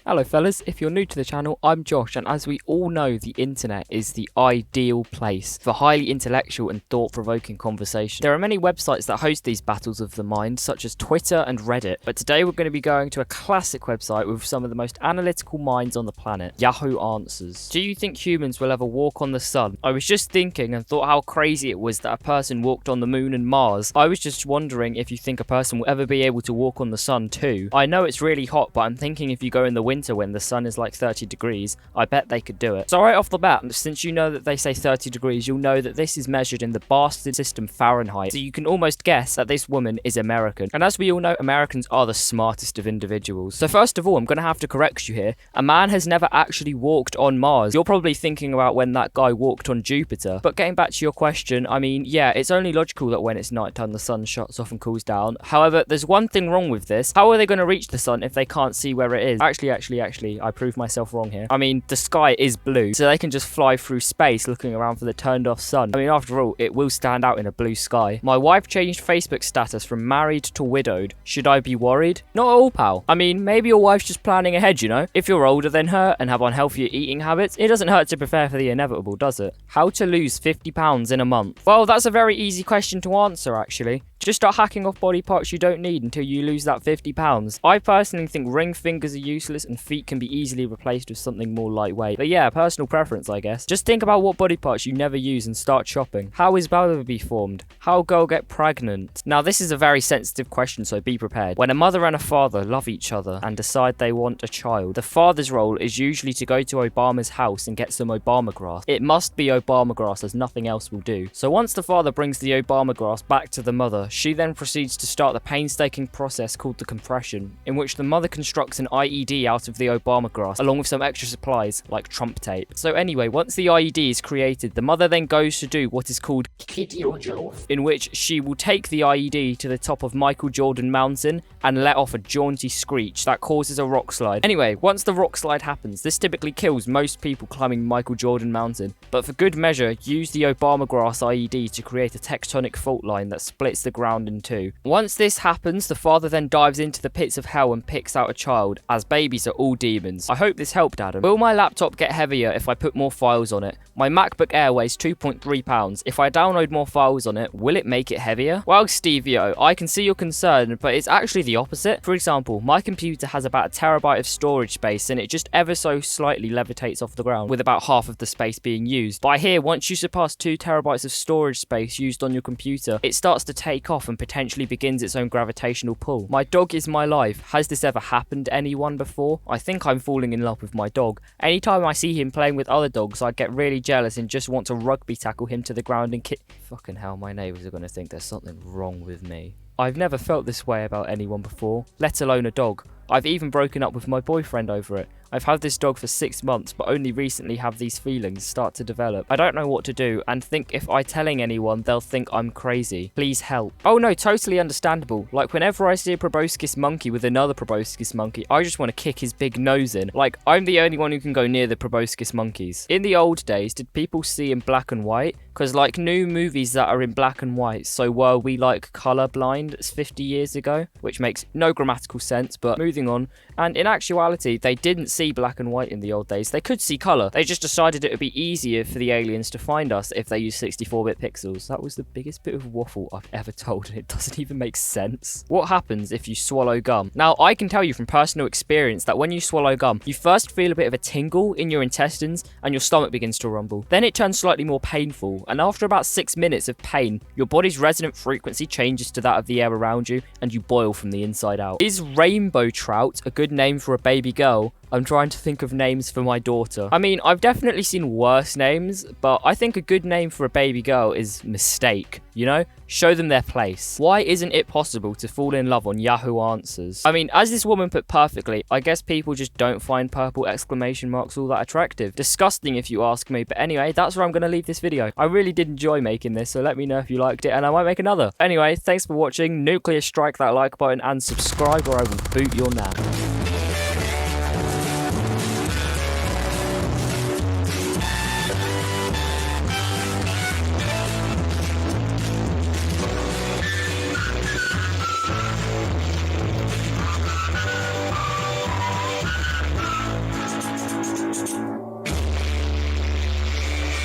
Hello fellas, if you're new to the channel, I'm Josh, and as we all know, the internet is the ideal place for highly intellectual and thought-provoking conversation. There are many websites that host these battles of the mind, such as Twitter and Reddit, but today we're going to be going to a classic website with some of the most analytical minds on the planet, Yahoo Answers. Do you think humans will ever walk on the sun? I was just thinking and thought how crazy it was that a person walked on the moon and Mars. I was just wondering if you think a person will ever be able to walk on the sun too. I know it's really hot, but I'm thinking if you go in the winter when the sun is like 30 degrees, I bet they could do it. So right off the bat, since you know that they say 30 degrees, you'll know that this is measured in the bastard system Fahrenheit. So you can almost guess that this woman is American. And as we all know, Americans are the smartest of individuals. So first of all, I'm going to have to correct you here. A man has never actually walked on Mars. You're probably thinking about when that guy walked on Jupiter. But getting back to your question, I mean, yeah, it's only logical that when it's nighttime, the sun shuts off and cools down. However, there's one thing wrong with this. How are they going to reach the sun if they can't see where it is? Actually, I proved myself wrong here. I mean, the sky is blue, so they can just fly through space looking around for the turned off sun. I mean, after all, it will stand out in a blue sky. My wife changed Facebook status from married to widowed. Should I be worried? Not at all, pal. I mean, maybe your wife's just planning ahead, you know? If you're older than her and have unhealthier eating habits, it doesn't hurt to prepare for the inevitable, does it? How to lose 50 pounds in a month? Well, that's a very easy question to answer, actually. Just start hacking off body parts you don't need until you lose that 50 pounds. I personally think ring fingers are useless and feet can be easily replaced with something more lightweight. But yeah, personal preference, I guess. Just think about what body parts you never use and start shopping. How is Bowder formed? How a girl get pregnant? Now, this is a very sensitive question, so be prepared. When a mother and a father love each other and decide they want a child, the father's role is usually to go to Obama's house and get some Obama grass. It must be Obama grass, as nothing else will do. So once the father brings the Obama grass back to the mother, she then proceeds to start the painstaking process called the compression, in which the mother constructs an IED out of the Obama grass, along with some extra supplies, like Trump tape. So anyway, once the IED is created, the mother then goes to do what is called in which she will take the IED to the top of Michael Jordan Mountain and let off a jaunty screech that causes a rock slide. Anyway, once the rock slide happens, this typically kills most people climbing Michael Jordan Mountain, but for good measure, use the Obama grass IED to create a tectonic fault line that splits the ground in two. Once this happens, the father then dives into the pits of hell and picks out a child, as babies are all demons. I hope this helped, Adam. Will my laptop get heavier if I put more files on it? My MacBook Air weighs 2.3 pounds. If I download more files on it, will it make it heavier? Well, Stevie-O, I can see your concern, but it's actually the opposite. For example, my computer has about 1 terabyte of storage space and it just ever so slightly levitates off the ground, with about half of the space being used. But I hear once you surpass 2 terabytes of storage space used on your computer, it starts to take off and potentially begins its own gravitational pull. My dog is my life. Has this ever happened to anyone before? I think I'm falling in love with my dog. Anytime I see him playing with other dogs, I get really jealous and just want to rugby tackle him to the ground and kick. Fucking hell, my neighbours are going to think there's something wrong with me. I've never felt this way about anyone before, let alone a dog. I've even broken up with my boyfriend over it. I've had this dog for 6 months, but only recently have these feelings start to develop. I don't know what to do, and think if I telling anyone, they'll think I'm crazy. Please help. Oh no, totally understandable. Like, whenever I see a proboscis monkey with another proboscis monkey, I just want to kick his big nose in. Like, I'm the only one who can go near the proboscis monkeys. In the old days, did people see in black and white? Because, like, new movies that are in black and white, so were we, like, colourblind 50 years ago? Which makes no grammatical sense, but moving on. And in actuality, they didn't see black and white in the old days. They could see colour. They just decided it would be easier for the aliens to find us if they used 64-bit pixels. That was the biggest bit of waffle I've ever told, and it doesn't even make sense. What happens if you swallow gum? Now, I can tell you from personal experience that when you swallow gum, you first feel a bit of a tingle in your intestines and your stomach begins to rumble. Then it turns slightly more painful, and after about 6 minutes of pain, your body's resonant frequency changes to that of the air around you, and you boil from the inside out. Is rainbow trout a good name for a baby girl? I'm trying to think of names for my daughter. I mean, I've definitely seen worse names, but I think a good name for a baby girl is Mistake, you know? Show them their place. Why isn't it possible to fall in love on Yahoo Answers? I mean, as this woman put perfectly, I guess people just don't find purple exclamation marks all that attractive. Disgusting if you ask me, but anyway, that's where I'm going to leave this video. I really did enjoy making this, so let me know if you liked it and I might make another. Anyway, thanks for watching. Nuclear strike that like button and subscribe or I will boot your nan.